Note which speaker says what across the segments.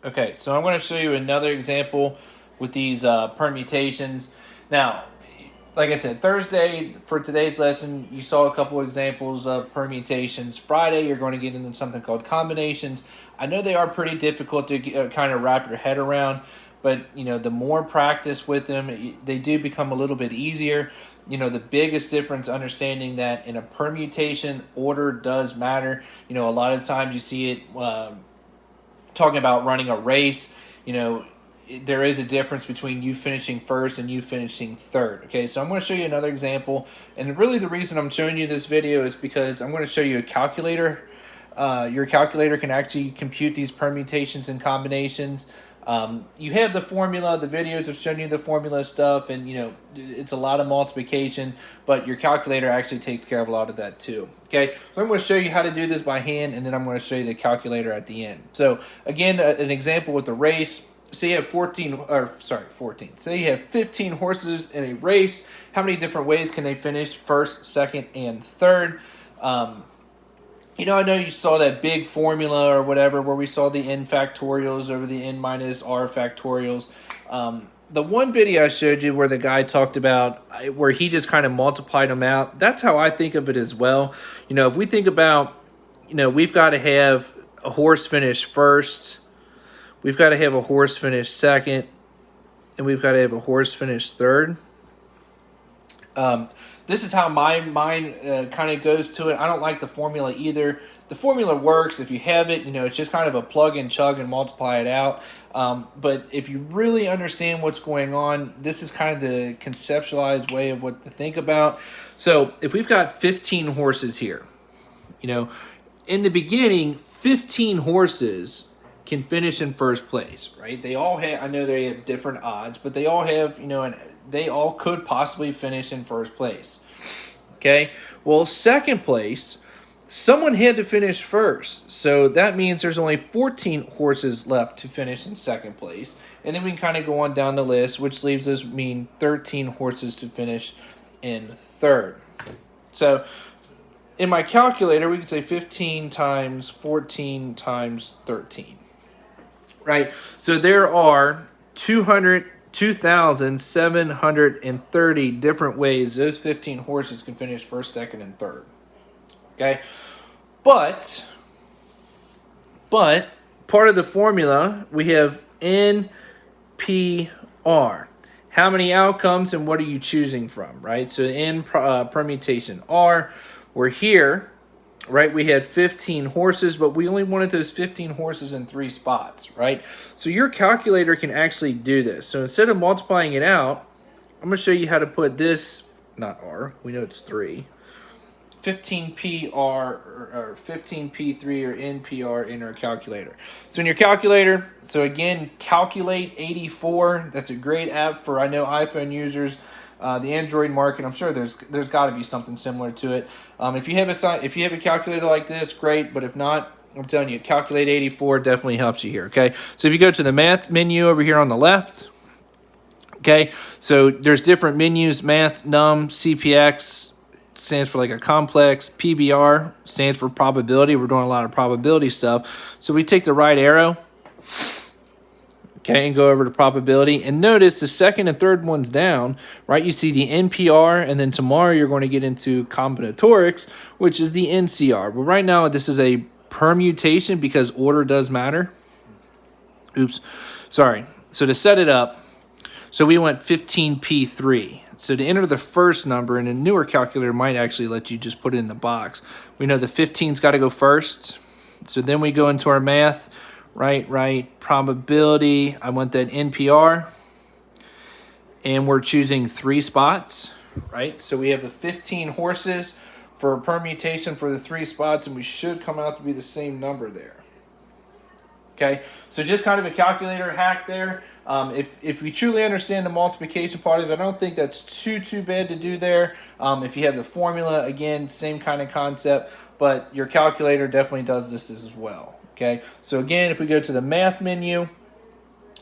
Speaker 1: Okay, so I'm going to show you another example with these permutations. Now, like I said, Thursday for today's lesson, you saw a couple examples of permutations. Friday, you're going to get into something called combinations. I know they are pretty difficult to kind of wrap your head around, but the more practice with them, they do become a little bit easier. The biggest difference, understanding that in a permutation, order does matter. A lot of times you see it. Talking about running a race, there is a difference between you finishing first and you finishing third. Okay, so I'm going to show you another example. And really the reason I'm showing you this video is because I'm going to show you a calculator. Your calculator can actually compute these permutations and combinations. You have the formula, the videos have shown you the formula stuff, and it's a lot of multiplication, but your calculator actually takes care of a lot of that too. Okay, so I'm going to show you how to do this by hand, and then I'm going to show you the calculator at the end. So again, an example with the race. Say you have 14. Say you have 15 horses in a race. How many different ways can they finish first, second, and third? I know you saw that big formula or whatever where we saw the n factorials over the n minus r factorials. The one video I showed you where the guy talked about where he just kind of multiplied them out, that's how I think of it as well. If we think about, we've got to have a horse finish first, we've got to have a horse finish second, and we've got to have a horse finish third. This is how my mind kind of goes to it. I don't like the formula either. The formula works if you have it. It's just kind of a plug and chug and multiply it out. But if you really understand what's going on, this is kind of the conceptualized way of what to think about. So if we've got 15 horses here, in the beginning, 15 horses can finish in first place, right? They all have, I know they have different odds, but they all have, and they all could possibly finish in first place. Okay, well, second place, someone had to finish first. So that means there's only 14 horses left to finish in second place. And then we can kind of go on down the list, which leaves us 13 horses to finish in third. So in my calculator, we can say 15 times 14 times 13. Right, so there are 2,730 different ways those 15 horses can finish first, second, and third. Okay, but part of the formula, we have NPR. How many outcomes and what are you choosing from, right? So in permutation R, we're here. Right, we had 15 horses, but we only wanted those 15 horses in 3 spots, right? So your calculator can actually do this. So instead of multiplying it out, I'm going to show you how to put this, not R, we know it's 3, 15PR or 15P3 or NPR in our calculator. So in your calculator, so again, Calculate 84, that's a great app for, I know, iPhone users. The Android market, I'm sure there's got to be something similar to it. If you have a calculator like this, great. But if not, I'm telling you, Calculate 84 definitely helps you here. Okay, so if you go to the math menu over here on the left, okay, so there's different menus: math, num, CPX stands for like a complex, PBR stands for probability. We're doing a lot of probability stuff. So we take the right arrow. Okay, and go over to probability. And notice the second and third ones down, right? You see the NPR, and then tomorrow you're going to get into combinatorics, which is the NCR. But right now this is a permutation because order does matter. Oops, sorry. So to set it up, so we went 15P3. So to enter the first number, and a newer calculator might actually let you just put it in the box. We know the 15's got to go first. So then we go into our math. Right, probability, I want that NPR, and we're choosing 3 spots, right? So we have the 15 horses for a permutation for the 3 spots, and we should come out to be the same number there. Okay, so just kind of a calculator hack there. If you truly understand the multiplication part of it, I don't think that's too bad to do there. If you have the formula, again, same kind of concept, but your calculator definitely does this as well. Okay, so again, if we go to the math menu,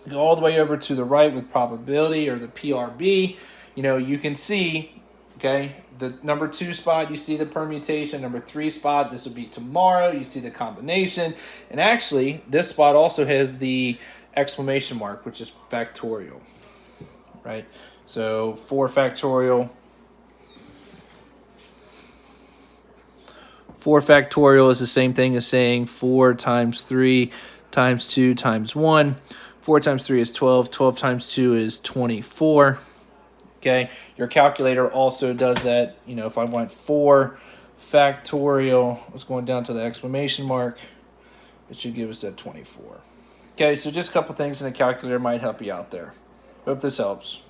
Speaker 1: go all the way over to the right with probability or the PRB, you can see Okay, the number 2 spot, you see the permutation. Number 3 spot, this would be tomorrow. You see the combination. And actually, this spot also has the exclamation mark, which is factorial, right? So 4 factorial. 4 factorial is the same thing as saying 4 times 3 times 2 times 1. 4 times 3 is 12. 12 times 2 is 24. Okay, your calculator also does that. You know, if I want 4 factorial, I was going down to the exclamation mark, it should give us that 24. Okay, so just a couple things in the calculator might help you out there. Hope this helps.